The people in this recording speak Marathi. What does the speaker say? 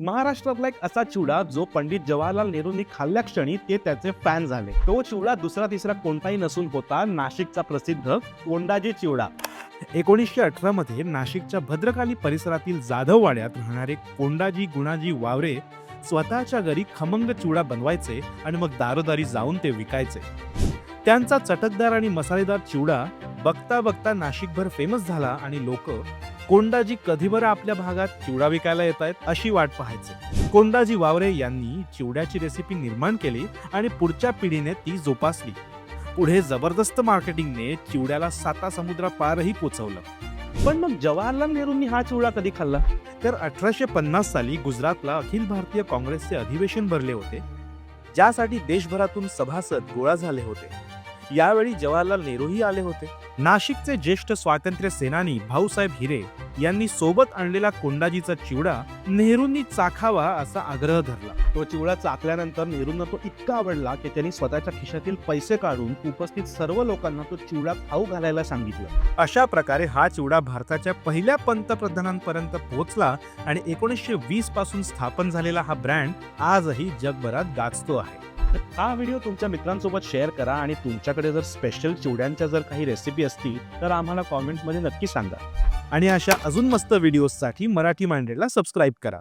महाराष्ट्रातला एक असा चिवडा जो पंडित जवाहरलाल नेहरूंनी खाल्ल्या क्षणी ते त्याचे फॅन झाले. तो चिवडा दुसरा तिसरा कोणताही नसून होता नाशिकचा प्रसिद्ध कोंडाजी चिवडा. 1918 मध्ये नाशिकच्या भद्रकाली परिसरातील जाधववाड्यात राहणारे कोंडाजी गुणाजी वावरे स्वतःच्या घरी खमंग चिवडा बनवायचे आणि मग दारोदारी जाऊन ते विकायचे. त्यांचा चटकदार आणि मसालेदार चिवडा बघता बघता नाशिकभर फेमस झाला आणि लोक कोंडाजी कधी बरं आपल्या भागात चिवडा विकायला येत आहेत अशी वाट पाहायचे. कोंडाजी वावरे यांनी चिवड्याची रेसिपी निर्माण केली आणि पुढच्या पिढीने ती जोपासली. पुढे जबरदस्त मार्केटिंगने चिवड्याला साता समुद्रा पारही पोचवलं. पण मग जवाहरलाल नेहरूंनी हा चिवडा कधी खाल्ला? तर 1850 साली गुजरातला अखिल भारतीय काँग्रेसचे अधिवेशन भरले होते, ज्यासाठी देशभरातून सभासद गोळा झाले होते. यावेळी जवाहरलाल नेहरूही आले होते. नाशिकचे ज्येष्ठ स्वातंत्र्य सेनानी भाऊसाहेब हिरे यांनी सोबत आणलेला कोंडाजीचा चिवडा नेहरूंनी चाखावा असा आग्रह धरला. तो चिवडा चाखल्यानंतर नेहरूंना तो इतका आवडला की त्यांनी स्वतःच्या खिशातील पैसे काढून उपस्थित सर्व लोकांना तो चिवडा खाऊ घालायला सांगितलं. अशा प्रकारे हा चिवडा भारताच्या पहिल्या पंतप्रधानांपर्यंत पोहोचला आणि 1920 पासून स्थापन झालेला हा ब्रँड आजही जगभरात गाजतो आहे. हा व्हिडिओ तुमच्या मित्रांसोबत शेअर करा आणि तुमच्याकडे जर स्पेशल चिवड्यांच्या जर काही रेसिपी असतील तर आम्हाला कॉमेंटमध्ये नक्की सांगा. आणि अशा अजून मस्त व्हिडिओजसाठी मराठी माइंडेडला सबस्क्राईब करा.